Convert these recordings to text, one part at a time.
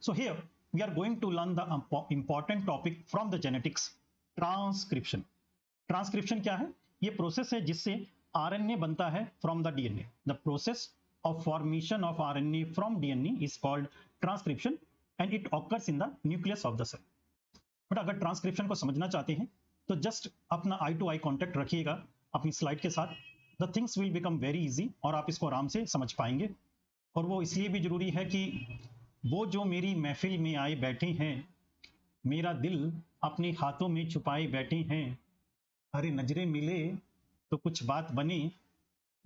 So here we are going to learn the important topic from the genetics, transcription. Transcription क्या है? ये process है जिससे RNA बनता है from the DNA. The process of formation of RNA from DNA is called transcription and it occurs in the nucleus of the cell. But अगर transcription को समझना चाहते हैं तो जस्ट अपना आई टू आई कॉन्टेक्ट रखिएगा अपनी स्लाइड के साथ. The things will become very easy और आप इसको आराम से समझ पाएंगे. और वो इसलिए भी जरूरी है कि वो जो मेरी महफिल में आए बैठे हैं, मेरा दिल अपने हाथों में छुपाए बैठे हैं, अरे नजरें मिले तो कुछ बात बने,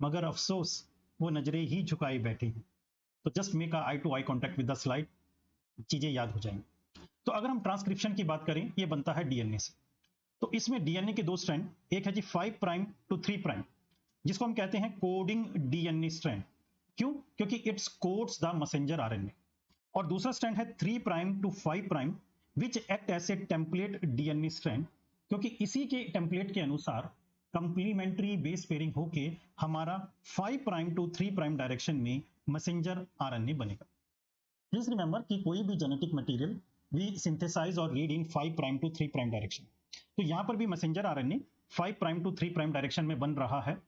मगर अफसोस वो नजरें ही झुकाए बैठे हैं. तो just make eye to eye contact with the slide, चीजें याद हो जाएंगी. तो अगर हम ट्रांसक्रिप्शन की बात करें, ये बनता है डीएनए से. तो इसमें डीएनए के दो स्ट्रैंड, एक है जी 5 प्राइम टू 3 प्राइम, जिसको हम कहते हैं कोडिंग डीएनए स्ट्रैंड. क्यों? क्योंकि it's codes the messenger RNA. और दूसरा स्ट्रैंड है 3 prime to 5 prime which act as a template DNA strand, क्योंकि इसी के टेम्पलेट के अनुसार कंप्लीमेंट्री बेस पेयरिंग होके हमारा 5 प्राइम टू 3 प्राइम डायरेक्शन में मैसेंजर आरएनए बनेगा. प्लीज रिमेंबर कि कोई भी जेनेटिक मटेरियल वी सिंथेसाइज और read in 5 prime to 3 prime direction. तो यहां पर भी messenger RNA 5 prime to 3 prime direction में बन रहा है.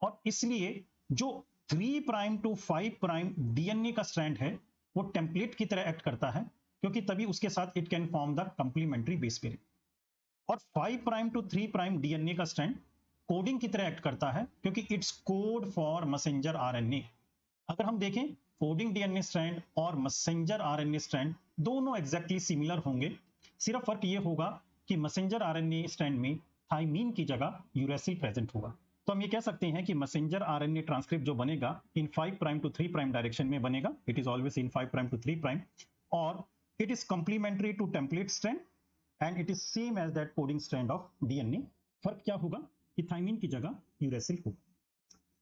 और इसलिए जो 3 प्राइम टू 5 प्राइम डीएनए का स्ट्रैंड है वो टेम्पलेट की तरह एक्ट करता है, क्योंकि तभी उसके साथ it can form the complementary base pairing. और 5 प्राइम टू 3 प्राइम डीएनए का स्ट्रैंड कोडिंग की तरह एक्ट करता है, क्योंकि it's code for messenger RNA. अगर हम देखें कोडिंग डीएनए स्ट्रैंड और मैसेंजर आरएनए स्ट्रैंड दोनों एग्जैक्टली सिमिलर होंगे. सिर्फ फर्क ये होगा कि मैसेंजर आरएनए स्ट्रैंड में थाइमीन की जगह यूरेसिल प्रेजेंट होगा. तो हम ये कह सकते हैं कि मैसेंजर आरएनए ट्रांसक्रिप्ट जो बनेगा in 5 prime to 3 prime direction में बनेगा. It is always in 5 prime to 3 prime और it is complementary to template strand and it is same as that coding strand of DNA. फर्क क्या होगा कि thiamine की जगह यूरेसिल होगा.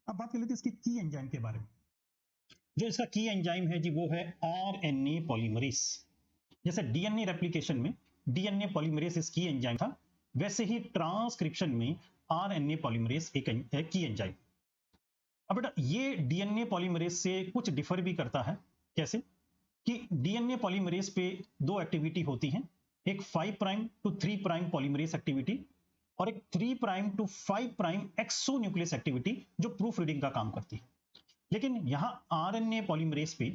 अब बात कर लेते हैं इसकी की एंजाइम के बारे में. जो इसका की एंजाइम है जी वो है आरएनए पॉलीमरेज. जैसे डीएनए रेप्लिकेशन में डीएनए पॉलीमरेज इस की एंजाइम था, वैसे ही ट्रांसक्रिप्शन में आरएनए पॉलीमरेज एक की एंजाइम. अब बेटा ये डीएनए पॉलीमरेज से कुछ डिफर भी करता है. कैसे? कि डीएनए पॉलीमरेज पे दो एक्टिविटी होती हैं, एक 5 prime to 3 prime polymerase activity और एक 3 prime to 5 prime exonuclease activity जो प्रूफ रीडिंग का काम करती है. लेकिन यहां आरएनए पॉलीमरेज पे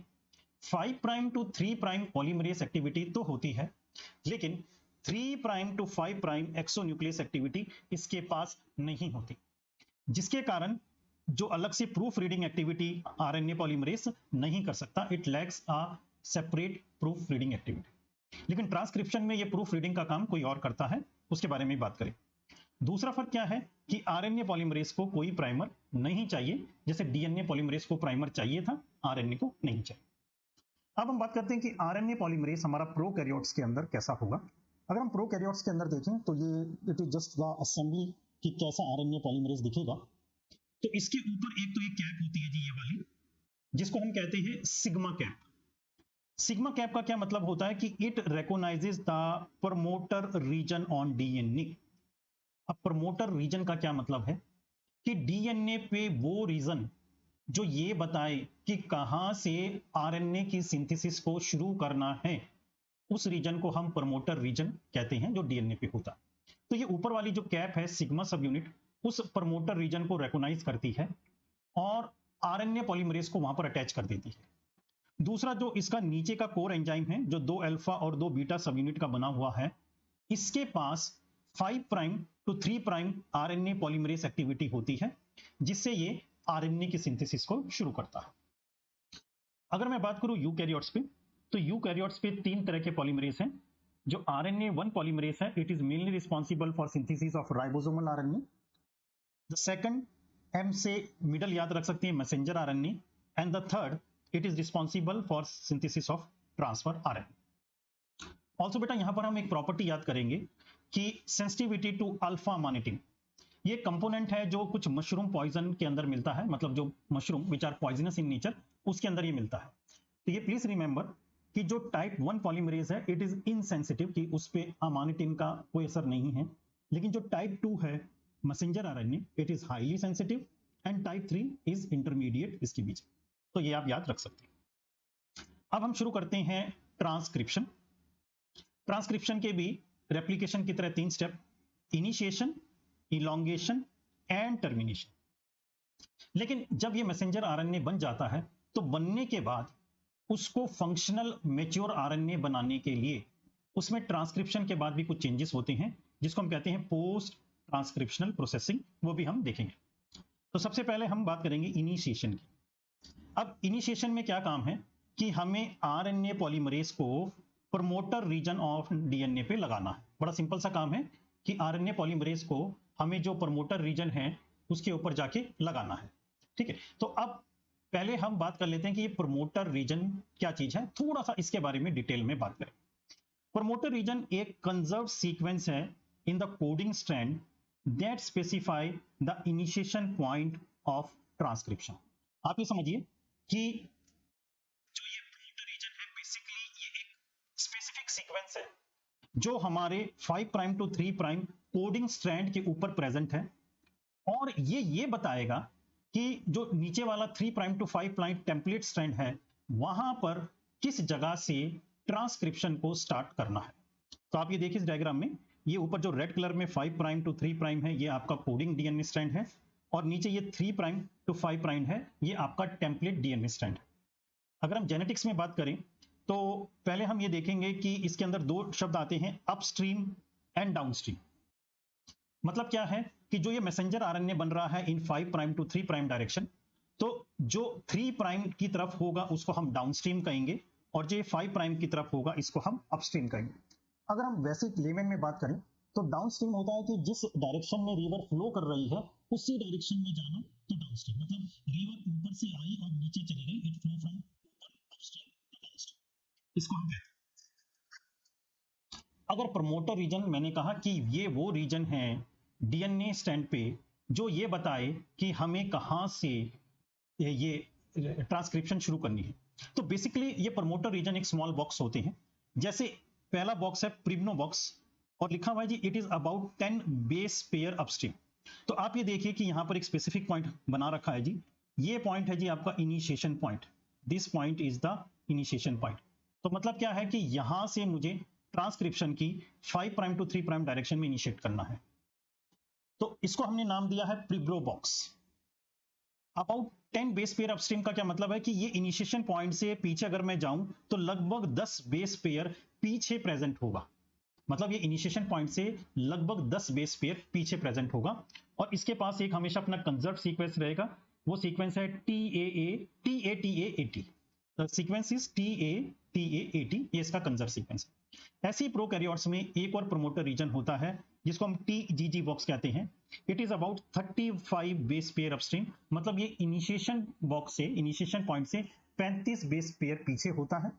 5 prime to 3 prime polymerase activity तो होती है, लेकिन 3 prime to 5 prime exonuclease activity इसके पास नहीं होती, जिसके कारण जो अलग से proofreading activity RNA polymerase नहीं कर सकता. It lacks a separate proofreading activity. लेकिन ट्रांसक्रिप्शन में ये प्रूफ रीडिंग का काम कोई और करता है, उसके बारे में बात करें. दूसरा फर्क क्या है कि आरएनए पॉलीमरेज को कोई प्राइमर नहीं चाहिए, जैसे डीएनए पॉलीमरेज को प्राइमर चाहिए था, आरएनए को नहीं चाहिए. अब हम बात करते हैं कि आरएनए पॉलीमरेज हमारा प्रोकैरियोट्स के अंदर कैसा होगा. अगर हम प्रोकैरियोट्स के अंदर देखें तो ये it is just the assembly कि कैसा आरएनए पॉलीमरेज दिखेगा. तो इसके ऊपर एक तो ये कैप होती है जी, ये वाली, जिसको हम कहते हैं सिग्मा कैप. सिग्मा कैप का क्या मतलब होता है कि it recognises the promoter region on DNA. अब प्रमोटर रीजन का क्या मतलब है कि डीएनए पे वो रीजन जो ये बताए कि कहां से आरएनए की सिंथेसिस को शुरू करना है, उस रीजन को हम प्रमोटर रीजन कहते हैं जो डीएनए पे होता. तो ये ऊपर वाली जो कैप है सिग्मा सब यूनिट उस प्रमोटर रीजन को रिकॉग्नाइज करती है और आरएनए पॉलीमरेज को वहां पर अटैच कर देती है. दूसरा जो इसका नीचे का कोर एंजाइम है जो 2 अल्फा और 2 बीटा सब यूनिट का बना हुआ है, इसके पास 5 prime to 3 prime RNA polymerase activity होती है, जिससे ये आरएनए की सिंथेसिस को शुरू करता है. अगर मैं बात करूं यूकैरियोट्स पे, तो यूकैरियोट्स पे 3 तरह के पॉलीमरेज हैं. जो आरएनए 1 पॉलीमरेज है, it is mainly responsible for synthesis of ribosomal RNA. The second, M से मिडल याद रख सकते हैं, messenger RNA. And the third, it is responsible for synthesis of transfer RNA. Also बेटा यहां पर हम एक प्रॉपर्टी याद करेंगे कि सेंसिटिविटी टू अल्फा मानिटिन, ये कंपोनेंट है जो कुछ मशरूम पॉइजन के अंदर मिलता है, मतलब जो mushroom which are poisonous in nature, उसके अंदर ये मिलता है. तो ये प्लीज रिमेंबर कि जो टाइप 1 पॉलीमरेज है इट इज इनसेंसिटिव, कि उस पे अमानिटिन का कोई असर नहीं है. लेकिन जो टाइप 2 है messenger RNA, it is highly sensitive and type 3 is intermediate इसके बीच. तो ये आप याद रख सकते हैं. अब हम शुरू करते हैं ट्रांसक्रिप्शन। ट्रांसक्रिप्शन के भी रेप्लिकेशन की तरह 3 step, initiation, elongation and termination. लेकिन जब ये मैसेंजर आरएनए बन जाता है तो बनने के बाद उसको फंक्शनल मैच्योर आरएनए बनाने के लिए उसमें ट्रांसक्रिप्शन के बाद भी कुछ चेंजेस होते हैं जिसको हम कहते हैं पोस्ट ट्रांसक्रिप्शनल प्रोसेसिंग, वो भी हम देखेंगे। तो सबसे पहले हम बात करेंगे इनिशिएशन की। अब इनिशिएशन में क्या काम है कि हमें आरएनए पॉलीमरेज को प्रमोटर रीजन ऑफ डीएनए पे लगाना है। बड़ा सिंपल सा काम है कि आरएनए पॉलीमरेज को हमें जो प्रमोटर रीजन है उसके ऊपर जाके लगाना है। ठीक है, तो अब पहले हम बात कर लेते हैं कि ये प्रमोटर रीजन क्या चीज है, थोड़ा सा इसके बारे में डिटेल में बात करें। प्रमोटर रीजन एक कंजर्व सीक्वेंस है in the coding strand that specify the initiation point of transcription. आप ये समझिए कि जो ये प्रमोटर रीजन है बेसिकली ये एक स्पेसिफिक सीक्वेंस है जो हमारे 5 prime to 3 prime coding strand के ऊपर प्रेजेंट है, और ये बताएगा कि जो नीचे वाला 3 prime to 5 prime template strand है वहां पर किस जगह से ट्रांसक्रिप्शन को स्टार्ट करना है। तो आप ये देखिए इस डायग्राम में, ये ऊपर जो रेड कलर में 5 प्राइम टू 3 प्राइम है ये आपका कोडिंग डीएनए स्ट्रैंड है, और नीचे ये 3 प्राइम टू 5 प्राइम है ये आपका टेम्पलेट डीएनए स्ट्रैंड है। अगर हम जेनेटिक्स में बात करें तो पहले हम ये देखेंगे कि इसके अंदर 2 शब्द आते हैं, अपस्ट्रीम एंड डाउनस्ट्रीम। मतलब क्या है कि जो ये मैसेंजर आरएनए बन रहा है इन 5 प्राइम टू 3 प्राइम डायरेक्शन, तो जो 3 प्राइम की तरफ होगा उसको हम डाउनस्ट्रीम कहेंगे, और जो 5 प्राइम की तरफ होगा इसको हम अपस्ट्रीम कहेंगे। अगर हम वैसे लेमन में बात करें तो डाउनस्ट्रीम होता है कि जिस डायरेक्शन में रिवर फ्लो कर रही है उसी डायरेक्शन में जाना, तो डाउनस्ट्रीम मतलब रिवर ऊपर से आई और नीचे चली गई, it flow from upstream to downstream, इसको हम कहते हैं। अगर प्रमोटर रीजन, मैंने कहा कि ये वो रीजन है डीएनए स्टैंड पे जो ये बताए कि हमें कहां से ये ट्रांसक्रिप्शन शुरू करनी है, तो बेसिकली ये प्रमोटर रीजन एक स्मॉल बॉक्स होते हैं। जैसे पहला बॉक्स है प्रिग्नो बॉक्स और लिखा हुआ है जी it is about 10 base pair upstream. तो आप ये देखिए कि यहां पर एक स्पेसिफिक पॉइंट बना रखा है जी, ये पॉइंट है जी आपका initiation point, this point is the initiation point. तो मतलब क्या है कि यहां से मुझे ट्रांसक्रिप्शन की 5 प्राइम टू 3 प्राइम डायरेक्शन में इनिशिएट करना है, तो इसको हमने नाम दिया है Pribnow box. About 10 base pair upstream का क्या मतलब है कि ये इनिशिएशन पॉइंट से पीछे अगर मैं जाऊं तो लगभग 10 बेस पेयर पीछे प्रेजेंट होगा, मतलब ये इनिशिएशन पॉइंट से लगभग 10 बेस पेयर पीछे प्रेजेंट होगा, और इसके पास एक हमेशा अपना कंजर्व सीक्वेंस रहेगा, वो सीक्वेंस है TATA80। The sequence is TATA80, ये इसका कंजर्व सीक्वेंस है। ऐसे ही प्रोकैरियोट्स में एक और प्रमोटर रीजन होता है जिसको हम TGG बॉक्स कहते हैं। It is about 35 base pair upstream, मतलब ये इनिशिएशन बॉक्स से, इनिशिएशन पॉइंट से 35 बेस पेयर पीछे होता है,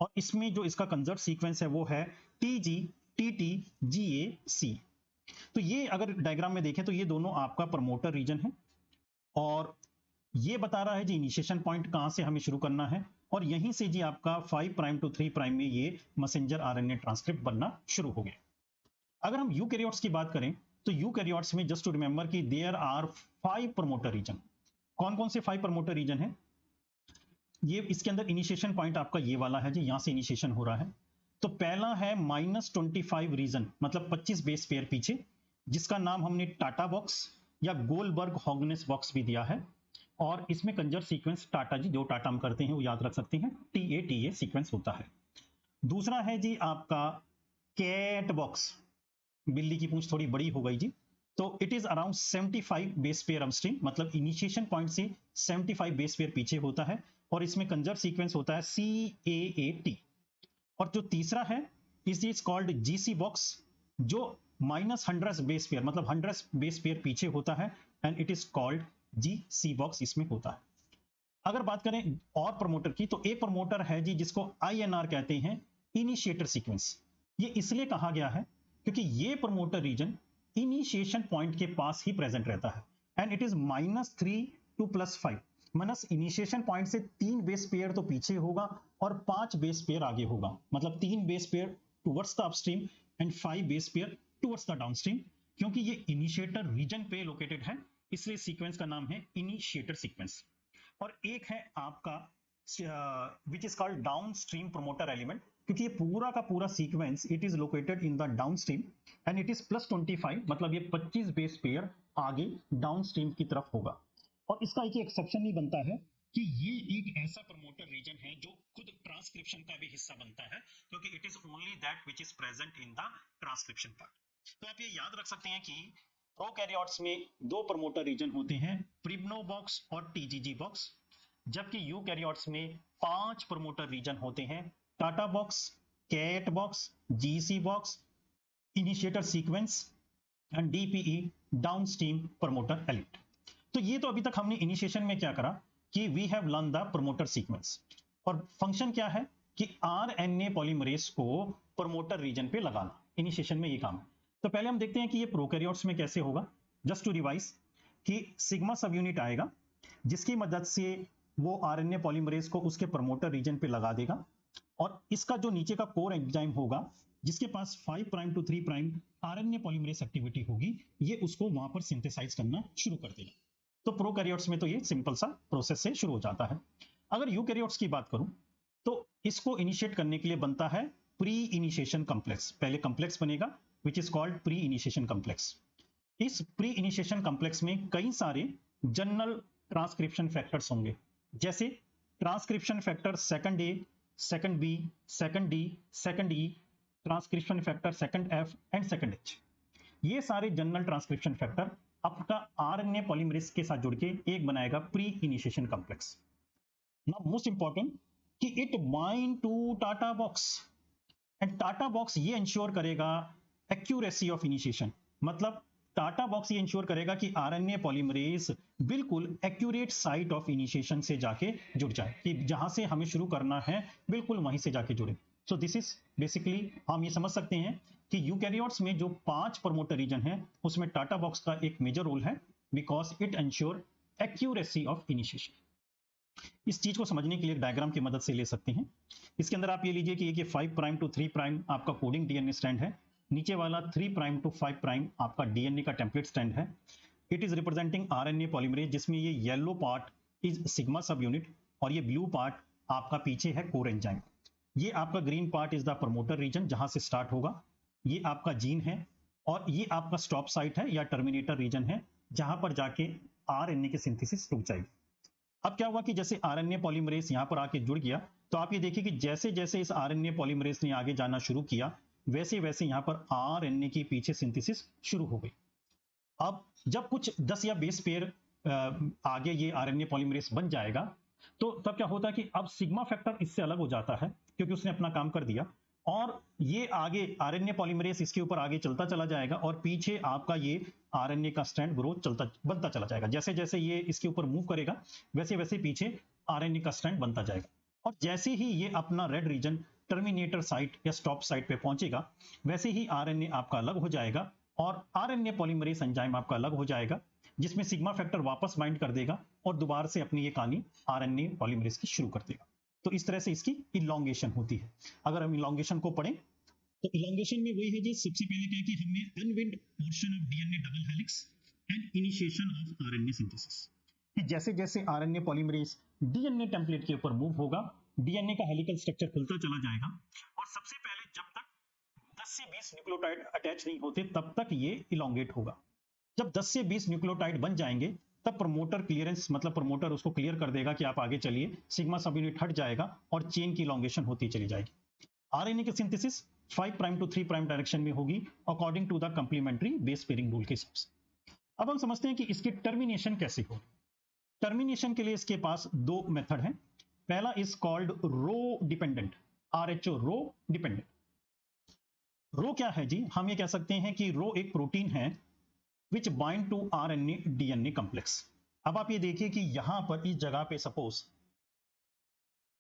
और इसमें जो इसका कंजर्व सीक्वेंस है वो है TGTTGAC। तो ये अगर डायग्राम में देखें तो ये दोनों आपका प्रमोटर रीजन है, और ये बता रहा है जी इनिशिएशन पॉइंट कहां से हमें शुरू करना है, और यहीं से जी आपका 5 प्राइम टू 3 प्राइम में ये मैसेंजर आरएनए ट्रांसक्रिप्ट बनना शुरू हो गया। अगर हम यूकैरियोट्स की बात करें तो यूकैरियोट्स में जस्ट टू रिमेंबर कि देयर आर 5 प्रमोटर रीजन। कौन कौन से 5 प्रमोटर रीजन है? ये इसके अंदर इनिशिएशन पॉइंट आपका ये वाला है जी, यहां से इनिशिएशन हो रहा है। तो पहला है -25 रीजन, मतलब 25 बेस पेयर पीछे, जिसका नाम हमने टाटा बॉक्स या गोलबर्ग हॉगनेस बॉक्स भी दिया है, और इसमें कंजर्व सीक्वेंस टाटा जी, जो टाटा हम करते हैं वो याद रख सकते हैं, TATA सीक्वेंस होता है। दूसरा है जी आपका कैट बॉक्स, बिल्ली की पूंछ थोड़ी बड़ी हो गई जी, तो it is around 75 base pair upstream, मतलब इनिशिएशन पॉइंट से 75 बेस पेयर पीछे होता है, और इसमें कंजर्व सीक्वेंस होता है CAAT। और जो तीसरा है इज कॉल्ड GC बॉक्स, जो -100 बेस पेयर, मतलब 100 बेस पेयर पीछे होता है, and it is called GC box इसमें होता है। अगर बात करें और प्रमोटर की तो एक प्रमोटर है जी जिसको INR कहते हैं, इनिशिएटर सीक्वेंस। ये इसलिए कहा गया है क्योंकि ये प्रमोटर रीजन इनिशिएशन पॉइंट के पास ही प्रेजेंट रहता है, and it is -3 to +5, minus initiation point से 3 बेस पेयर तो पीछे होगा और 5 बेस पेयर आगे होगा, मतलब 3 base pair towards the upstream and 5 base pair towards the downstream. क्योंकि ये इनिशिएटर रीजन पे लोकेटेड है इसलिए सीक्वेंस का नाम है इनिशिएटर सीक्वेंस। और एक है आपका विच is called down stream promoter element, क्योंकि ये पूरा का पूरा sequence it is located in the down stream and it is +25, मतलब ये 25 बेस पेयर आगे डाउन स्ट्रीम की तरफ होगा। और इसका एक एक्सेप्शन ही बनता है कि ये एक ऐसा प्रमोटर रीजन है जो खुद ट्रांसक्रिप्शन का भी हिस्सा बनता है, क्योंकि it is only that which is present in the transcription part. तो आप ये याद रख सकते हैं कि प्रोकैरियोट्स में दो प्रमोटर रीजन होते हैं, प्रिब्नो बॉक्स और टीजीजी बॉक्स, जबकि यूकैरियोट्स में 5 प्रमोटर रीजन होते हैं, TATA box, CAAT box, GC box, initiator sequence and DPE downstream promoter element. तो ये तो अभी तक हमने इनिशिएशन में क्या करा कि we have learn the promoter sequence, और फंक्शन क्या है कि आरएनए पॉलीमरेज को प्रमोटर रीजन पे लगाना, इनिशिएशन में ये काम है। तो पहले हम देखते हैं कि ये प्रोकैरियोट्स में कैसे होगा। जस्ट टू रिवाइज कि सिग्मा सब यूनिट आएगा जिसकी मदद से वो आरएनए पॉलीमरेज को उसके प्रमोटर रीजन पे लगा देगा, और इसका जो नीचे का कोर एंजाइम होगा जिसके पास 5 prime to 3 prime RNA polymerase activity होगी, ये उसको वहां पर सिंथेसाइज करना शुरू कर देगा। तो प्रोकैरियोट्स में तो ये सिंपल सा प्रोसेस से शुरू हो जाता है। अगर यूकैरियोट्स की बात करूं तो इसको इनिशिएट करने के लिए बनता है प्री इनिशिएशन कॉम्प्लेक्स। पहले कॉम्प्लेक्स बनेगा which is called pre initiation complex. इस प्री इनिशिएशन कॉम्प्लेक्स में कई सारे जनरल ट्रांसक्रिप्शन फैक्टर्स होंगे, जैसे transcription factor second A, second B, second D, second E, transcription factor second F and second H. ये सारे जनरल ट्रांसक्रिप्शन फैक्टर आपका RNA polymerase के साथ जुड़ के एक बनाएगा pre initiation complex. Now most important कि it bind to TATA box, and TATA box ये इंश्योर करेगा एक्यूरेसी ऑफ इनिशिएशन, मतलब टाटा बॉक्स ये इंश्योर करेगा कि आरएनए पॉलीमरेज बिल्कुल एक्यूरेट साइट ऑफ इनिशिएशन से जाके जुड़ जाए, कि जहां से हमें शुरू करना है बिल्कुल वहीं से जाके जुड़े। सो दिस इज बेसिकली हम ये समझ सकते हैं कि यूकैरियोट्स में जो 5 प्रमोटर रीजन है उसमें टाटा बॉक्स का एक मेजर रोल है, because it ensure accuracy of initiation. इस चीज को समझने के लिए डायग्राम की मदद से ले सकते हैं। इसके अंदर आप ये लीजिए कि 5 प्राइम टू 3 प्राइम आपका कोडिंग डीएनए स्ट्रैंड है, नीचे वाला 3 प्राइम टू 5 प्राइम आपका डीएनए का टेम्पलेट स्ट्रैंड है। It is representing RNA polymerase, जिसमें ये yellow part is sigma sub unit और ये ब्लू पार्ट आपका पीछे है कोर एंजाइम। ये आपका green part is the promoter region जहां से स्टार्ट होगा, ये आपका जीन है, और ये आपका स्टॉप साइट है या टर्मिनेटर रीजन है जहां पर जाके आरएनए की सिंथेसिस रुक जाएगी। अब क्या हुआ कि जैसे आरएनए पॉलीमरेज यहां पर आके जुड़ गया, तो आप ये देखिए कि जैसे जैसे इस आरएनए पॉलीमरेज ने आगे जाना शुरू किया वैसे वैसे यहां पर आरएनए की पीछे सिंथेसिस शुरू हो गई। अब जब कुछ 10 या 20 पेयर आगे ये आरएनए पॉलीमरेज बन जाएगा, तो तब क्या होता है कि अब सिग्मा फैक्टर इससे अलग हो जाता है क्योंकि उसने अपना काम कर दिया, और ये आगे आरएनए पॉलीमरेज इसके ऊपर आगे चलता चला जाएगा और पीछे आपका ये आरएनए का स्ट्रैंड ग्रोथ चलता बनता चला जाएगा। जैसे जैसे ये इसके ऊपर मूव करेगा वैसे वैसे पीछे आरएनए का स्ट्रैंड बनता जाएगा, और जैसे ही ये अपना रेड रीजन टर्मिनेटर साइट या स्टॉप साइट पे पहुंचेगा वैसे ही आरएनए आपका अलग हो जाएगा और आरएनए पॉलीमरेज एंजाइम आपका अलग हो जाएगा, जिसमें सिग्मा फैक्टर वापस बाइंड कर देगा और दोबारा से अपनी ये कहानी आरएनए पॉलीमरेज की शुरू कर देगा। तो इस तरह से इसकी इलॉन्गेशन होती है। अगर हम इलॉन्गेशन को पढ़ें तो इलॉन्गेशन में वही है जी, सबसे पहले क्या है कि हमें unwind portion of DNA double helix and initiation of RNA synthesis, कि जैसे जैसे आरएनए पॉलीमरेज डीएनए टेम्पलेट के ऊपर मूव होगा डीएनए का हेलिकल स्ट्रक्चर खुलता चला जाएगा, और सबसे पहले जब तक 10 से 20 न्यूक्लियोटाइड अटैच नहीं होते तब तक ये इलॉन्गेट होगा। जब 10 से 20 न्यूक्लियोटाइड बन जाएंगे तब प्रमोटर क्लियरेंस, मतलब प्रमोटर उसको क्लियर कर देगा कि आप आगे चलिए, सिग्मा सब यूनिट हट जाएगा और चेन की इलॉन्गेशन होती चली जाएगी। आरएनए की synthesis 5 prime to 3 prime direction में होगी according to the complementary base pairing rule के हिसाब से। अब हम समझते हैं कि इसकी टर्मिनेशन कैसे हो। टर्मिनेशन के लिए इसके पास दो मेथड हैं। पहला is called rho dependent, RHO, rho dependent. Rho क्या है जी, हम ये कह सकते हैं कि रो एक प्रोटीन है which bind to RNA DNA complex. अब आप ये देखिए कि यहां पर इस जगह पे सपोज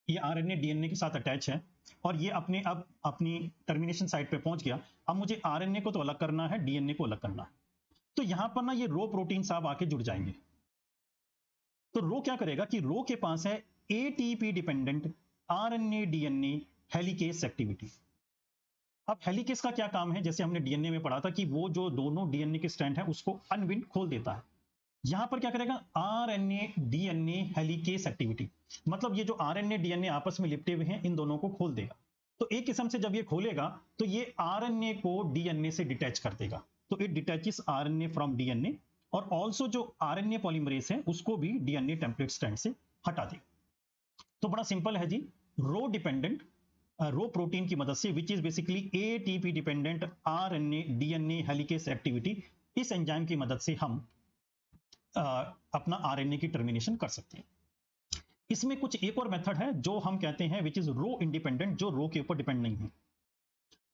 ये आरएनए डीएनए के साथ अटैच है और ये अपने अब अपनी टर्मिनेशन साइट पे पहुंच गया। अब मुझे आरएनए को तो अलग करना है, डीएनए को अलग करना है, तो यहां पर ना ये रो प्रोटीन साहब आके जुड़ जाएंगे। तो रो क्या करेगा कि रो के पास है ATP dependent RNA DNA helicase activity. अब हेलिकेस का क्या काम है, जैसे हमने डीएनए में पढ़ा था कि वो जो दोनों डीएनए के स्ट्रैंड है उसको अनविंड खोल देता है। यहां पर क्या करेगा, आरएनए डीएनए हेलिकेस एक्टिविटी, मतलब ये जो आरएनए डीएनए आपस में लिपटे हुए हैं इन दोनों को खोल देगा। तो एक किस्म से जब ये खोलेगा तो ये आरएनए को डीएनए से डिटैच कर देगा। तो it detaches RNA from DNA और ऑल्सो जो आरएनए पॉलीमरेज है उसको भी डीएनए टेम्पलेट स्ट्रैंड से हटा देगा। तो बड़ा सिंपल है जी, रो डिपेंडेंट रो प्रोटीन की मदद से which is basically ATP dependent RNA DNA helicase activity, इस एंजाइम की मदद से हम अपना आरएनए की टर्मिनेशन कर सकते हैं। इसमें कुछ एक और मेथड है जो हम कहते हैं विच इज रो इंडिपेंडेंट, जो रो के ऊपर डिपेंड नहीं है।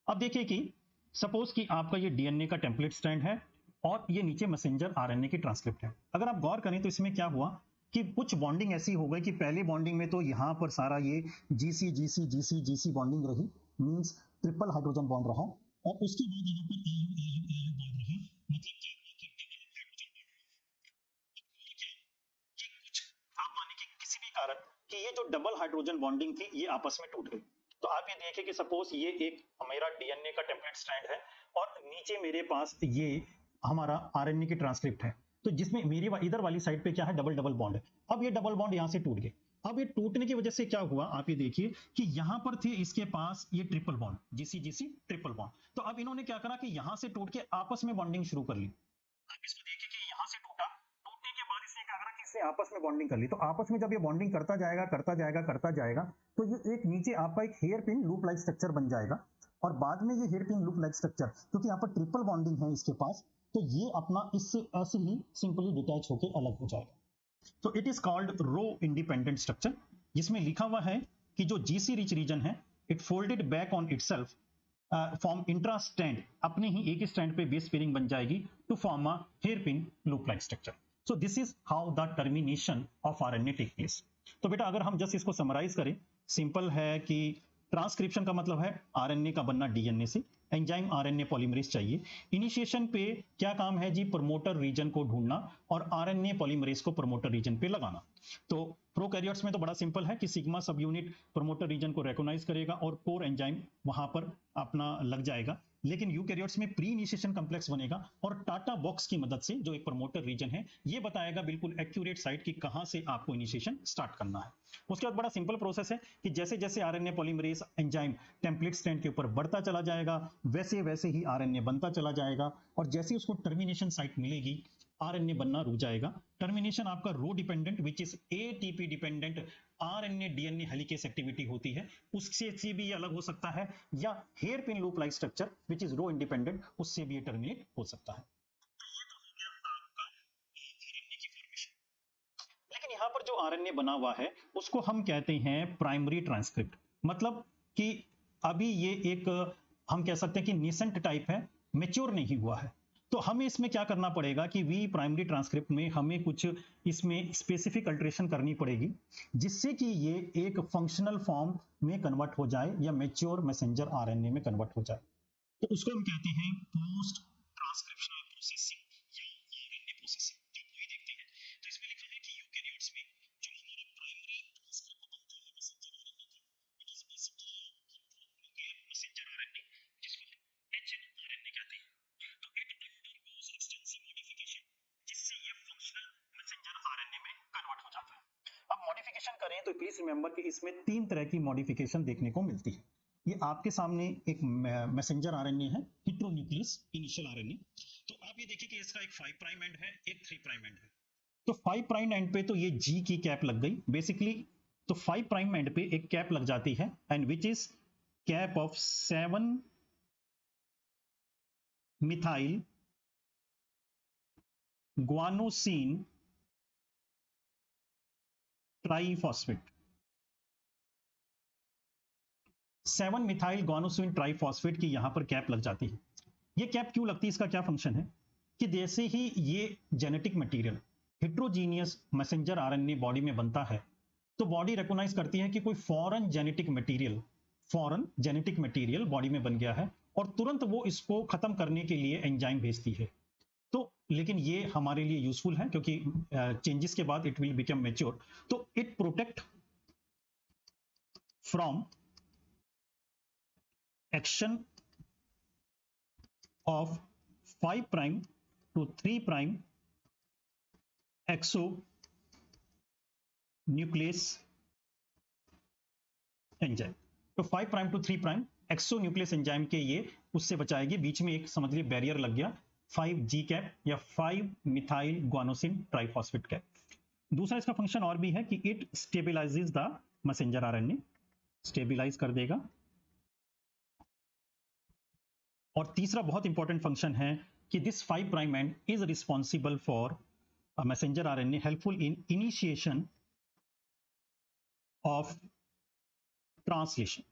अब देखिए कि सपोज कि आपका ये डीएनए का टेम्पलेट स्ट्रैंड है और ये नीचे मैसेंजर आरएनए की ट्रांसक्रिप्ट है। अगर आप गौर करें तो इसमें क्या हुआ कि कुछ बॉन्डिंग ऐसी हो गई कि पहले बॉन्डिंग में तो यहां पर सारा ये GC GC GC GC bonding रही, मींस ट्रिपल हाइड्रोजन बॉन्ड रहा, और उसके बाद यहाँ पर एयू एयू एयू बॉन्ड रहा, मतलब क्या हुआ कि डबल हाइड्रोजन बॉन्ड कुछ आप माने कि किसी भी कारण कि ये जो डबल हाइड्रोजन बॉन्डिंग थी ये आपस में टूट गई। तो आप ये देखिए कि सपोज ये एक मेरा डीएनए का टेम्पलेट स्ट्रैंड है और नीचे मेरे पास ये हमारा आरएनए की ट्रांसक्रिप्ट है, तो जिसमें मेरी इधर वाली साइड पे क्या है, डबल डबल बॉन्ड है। अब ये डबल बॉन्ड यहां से टूट गए। अब ये टूटने की वजह से क्या हुआ, आप ये देखिए कि यहां पर थे इसके पास ये triple bond, GC GC triple bond. तो अब इन्होंने क्या करा कि यहां से टूट के आपस में बॉन्डिंग शुरू कर ली। आप इसको देखिए कि यहां से टूटा, टूटने के बाद इसने क्या करा कि इसने आपस में बॉन्डिंग कर ली। तो आपस में जब ये बॉन्डिंग करता जाएगा करता जाएगा करता जाएगा तो ये एक नीचे आपका एक hairpin loop like structure बन जाएगा, और बाद में ये hairpin loop like structure, क्योंकि यहाँ पर ट्रिपल बॉन्डिंग है इसके पास, तो ये अपना इससे ऐसे ही सिंपली डिटैच होकर अलग हो जाएगा। तो it is called rho independent structure, जिसमें लिखा हुआ है कि जो जीसी रिच रीजन है it folded back on itself form intra strand, अपने ही एक स्टैंड पे बेस पेयरिंग बन जाएगी to form a hairpin loop like structure. So this is how the termination of RNA take place. तो बेटा अगर हम जस्ट इसको समराइज करें, सिंपल है कि ट्रांसक्रिप्शन का मतलब है आरएनए का बनना डीएनए से, एंजाइम आरएनए पॉलीमरेज चाहिए। इनिशिएशन पे क्या काम है जी, प्रमोटर रीजन को ढूंढना और आरएनए पॉलीमरेज को प्रमोटर रीजन पे लगाना। तो प्रोकैरियोट्स में तो बड़ा सिंपल है कि sigma sub unit promoter region को रिकॉग्नाइज करेगा और कोर एंजाइम वहां पर अपना लग जाएगा, लेकिन यूकैरियोट्स में प्री इनिशिएशन कॉम्प्लेक्स बनेगा और टाटा बॉक्स की मदद से, जो एक प्रमोटर रीजन है, ये बताएगा बिल्कुल एक्यूरेट साइट कि कहां से आपको इनिशिएशन स्टार्ट करना है। उसके बाद बड़ा सिंपल प्रोसेस है कि जैसे जैसे RNA polymerase enzyme template strand के ऊपर बढ़ता चला जाएगा वैसे वैसे ही आरएनए बनता चला जाएगा, और जैसे उसको टर्मिनेशन साइट मिलेगी आरएनए बनना रुक जाएगा। टर्मिनेशन आपका rho dependent which is ATP dependent RNA DNA helicase activity होती है, उससे से भी ये अलग हो सकता है, या hairpin loop like structure which is rho independent, उससे भी ये टर्मिनेट हो सकता है। लेकिन यहां पर जो आरएनए बना हुआ है उसको हम कहते हैं प्राइमरी ट्रांसक्रिप्ट, मतलब कि अभी ये एक हम कह सकते हैं कि नेसेंट टाइप है, मेच्योर नहीं हुआ है। तो हमें इसमें क्या करना पड़ेगा कि वी प्राइमरी ट्रांसक्रिप्ट में हमें कुछ इसमें स्पेसिफिक अल्टरेशन करनी पड़ेगी जिससे कि ये एक फंक्शनल फॉर्म में कन्वर्ट हो जाए या मेच्योर मैसेंजर आरएनए में कन्वर्ट हो जाए। तो उसको हम कहते हैं पोस्ट ट्रांसक्रिप्शनल प्रोसेसिंग या आरएनए प्रोसेसिंग। जब वही देखते हैं तो इसमें लिखा है कि यूकैरियोट्स में जो हमारा प्राइमरी ट्रांसक्रिप्ट बनता है मैसेंजर आरएनए का, it is basically messenger RNA जिसको हम एचएनआरएनए कहते हैं। तो इट अंडरगोस एक्सटेंसिव मॉडिफिकेशन जिससे ये फंक्शनल मैसेंजर आरएनए में कन्वर्ट हो जाता है। अब मॉडिफिकेशन करें तो प्लीज रिमेंबर कि इसमें तीन तरह की मॉडिफिकेशन देखने को मिलती है। ये आपके सामने एक मैसेंजर आरएनए है, हेटेरोन्यूक्लियस इनिशियल आरएनए। तो आप ये देखिए कि इसका एक 5 प्राइम एंड है, एक 3 प्राइम एंड है। तो 5 प्राइम एंड पे तो ये जी की कैप लग गई बेसिकली। तो 5 प्राइम एंड पे एक कैप लग जाती है and which is cap of 7 methyl guanosine triphosphate. 7 methyl guanosine triphosphate की यहां पर कैप लग जाती है। ये कैप क्यों लगती है, इसका क्या फंक्शन है कि जैसे ही ये genetic material heterogeneous messenger RNA body में बनता है तो बॉडी रिकॉग्नाइज करती है कि कोई फॉरेन जेनेटिक मटेरियल बॉडी में बन गया है और तुरंत वो इसको खत्म करने के लिए एंजाइम भेजती है। तो लेकिन ये हमारे लिए यूजफुल है क्योंकि चेंजेस के बाद इट विल बिकम मैच्योर। तो it protect from action of 5 prime to 3 prime exonuclease enzyme. तो 5 prime to 3 prime exonuclease enzyme के ये उससे बचाएगी, बीच में एक समझ लीजिए बैरियर लग गया 5G कैप या 5 मिथाइल ग्वानोसिन ट्राइफॉस्फेट कैप। दूसरा इसका फंक्शन और भी है कि it stabilises the messenger RNA, stabilise कर देगा। और तीसरा बहुत इंपॉर्टेंट फंक्शन है कि this 5 prime end is responsible for a messenger RNA helpful in initiation of translation।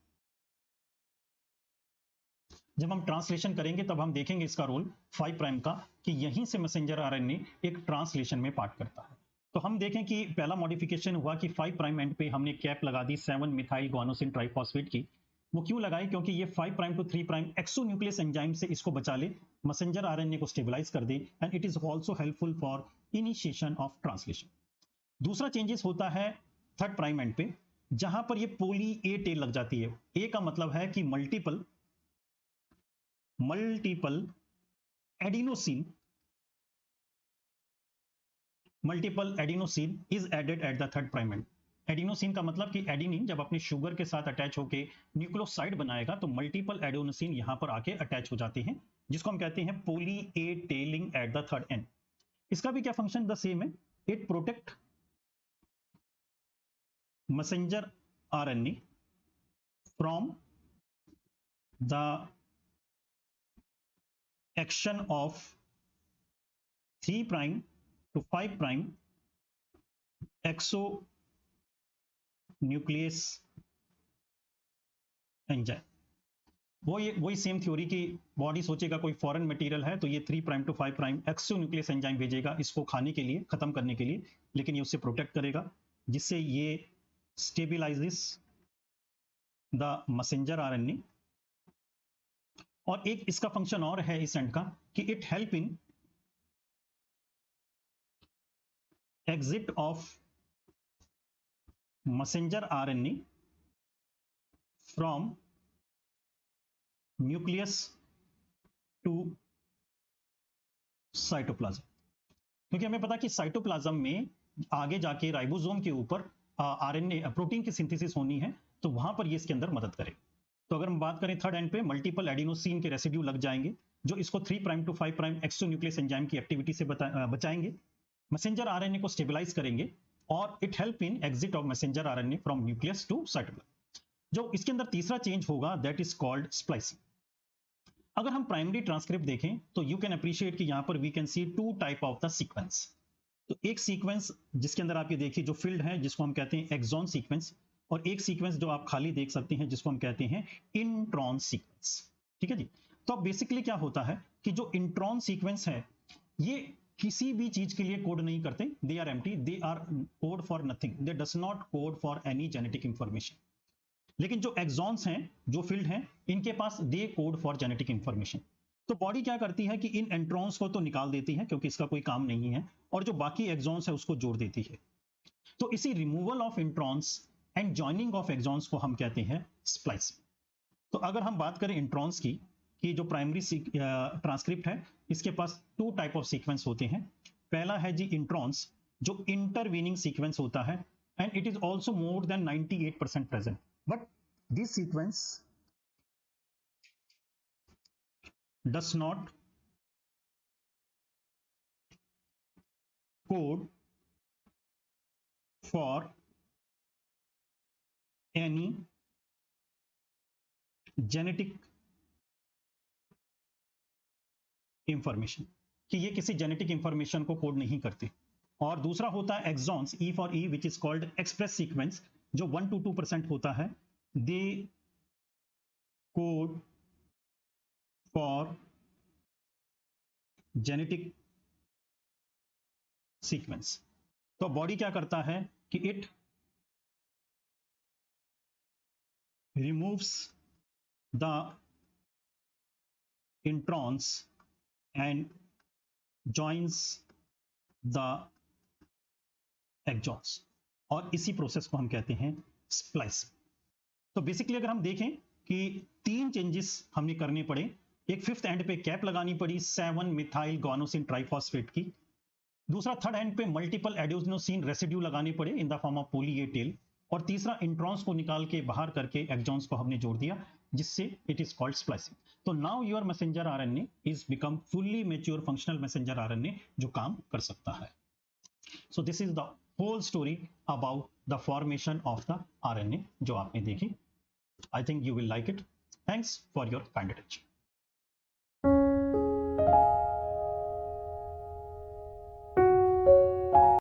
जब हम ट्रांसलेशन करेंगे तब हम देखेंगे इसका रोल 5 प्राइम का कि यहीं से मैसेंजर आरएनए एक ट्रांसलेशन में पार्ट करता है। तो हम देखें कि पहला मॉडिफिकेशन हुआ कि 5 प्राइम एंड पे हमने कैप लगा दी 7 मिथाइल ग्वानोसिन ट्राइफॉस्फेट की। वो क्यों लगाई? क्योंकि ये 5 prime to 3 prime exonuclease enzyme से इसको बचा ले, मैसेंजर आरएनए को स्टेबलाइज कर दे, and it is also helpful for initiation of translation. दूसरा चेंजेस होता है 3rd प्राइम एंड पे, जहां पर ये पोली ए टेल लग जाती है। ए का मतलब है कि multiple adenosine is added at the 3rd prime end. Adenosine का मतलब कि एडिनिन जब अपने शुगर के साथ अटैच होकर न्यूक्लियोसाइड बनाएगा तो मल्टीपल एडिनोसिन यहां पर आके अटैच हो जाते हैं, जिसको हम कहते हैं poly A tailing at the 3rd end. इसका भी क्या फंक्शन द सेम है, it protect messenger RNA from the action of 3 prime to 5 prime exonuclease enzyme. वही सेम थ्योरी की बॉडी सोचेगा कोई फॉरेन मटेरियल है तो ये 3 prime to 5 prime exonuclease enzyme भेजेगा इसको खाने के लिए, खत्म करने के लिए, लेकिन ये उससे प्रोटेक्ट करेगा, जिससे ये स्टेबलाइजेस द मैसेंजर आरएनए। और एक इसका फंक्शन और है इस एंड का कि it help in exit of messenger RNA from nucleus to cytoplasm. क्योंकि हमें पता कि साइटोप्लाज्म में आगे जाके राइबोसोम के ऊपर आरएनए प्रोटीन की सिंथेसिस होनी है, तो वहां पर ये इसके अंदर मदद करे। तो अगर हम बात करें 3rd एंड पे मल्टीपल एडिनोसिन के रेसिड्यू लग जाएंगे जो इसको 3 prime to 5 prime exonuclease enzyme की एक्टिविटी से बचाएंगे, मैसेंजर आरएनए को स्टेबलाइज करेंगे, और it help in exit of messenger RNA from nucleus to cytoplasm. जो इसके अंदर तीसरा चेंज होगा दैट इज कॉल्ड स्प्लाइसिंग। अगर हम प्राइमरी ट्रांसक्रिप्ट देखें तो यू कैन अप्रिशिएट कि यहां पर we can see 2 type of the sequence. तो एक सीक्वेंस जिसके अंदर आप ये देखिए जो फील्ड है जिसको हम कहते हैं एक्सॉन सीक्वेंस, और एक सीक्वेंस जो आप खाली देख सकते हैं जिसको हम कहते हैं इंट्रॉन सीक्वेंस। ठीक है जी। तो अब बेसिकली क्या होता है कि जो इंट्रॉन सीक्वेंस है ये किसी भी चीज के लिए कोड नहीं करते, they are empty, they are code for nothing, they does not code for any genetic information. लेकिन जो एक्सॉन्स हैं, जो फील्ड हैं, इनके पास they code for genetic information. तो बॉडी क्या करती है कि इन एंट्रॉन्स को तो निकाल देती है क्योंकि इसका कोई काम नहीं है, और जो बाकी एक्सॉन्स है उसको जोड़ देती है। तो इसी removal of introns and joining of exons को हम कहते हैं स्प्लाइसिंग। तो अगर हम बात करें इंट्रॉन्स की कि जो प्राइमरी ट्रांसक्रिप्ट है इसके पास 2 टाइप ऑफ सीक्वेंस होते हैं। पहला है जी इंट्रॉन्स जो इंटरवीनिंग सीक्वेंस होता है, and it is also more than 98% present, but this sequence does not code for any genetic information, कि ये किसी जेनेटिक इंफॉर्मेशन को कोड नहीं करते। और दूसरा होता है exons, E for E, which is called express sequence, जो 1 to 2% होता है, they code for genetic sequence. तो बॉडी क्या करता है कि it removes the introns and joins the exons, और इसी प्रोसेस को हम कहते हैं स्प्लाइस। तो बेसिकली अगर हम देखें कि 3 चेंजेस हमने करने पड़े, एक 5th एंड पे कैप लगानी पड़ी 7 मिथाइल ग्वानोसिन ट्राइफॉस्फेट की, दूसरा 3rd एंड पे मल्टीपल एडिनोसिन रेसिड्यू लगाने पड़े in the form of poly A tail, और तीसरा इंट्रॉन्स को निकाल के बाहर करके एक्सॉन्स को हमने जोड़ दिया, जिससे इट इज कॉल्ड स्प्लाइसिंग। तो now your messenger RNA is become fully mature functional messenger RNA जो काम कर सकता है। So this is the whole story about the formation of the RNA जो आपने देखी। I think you will like it. Thanks for your kind attention.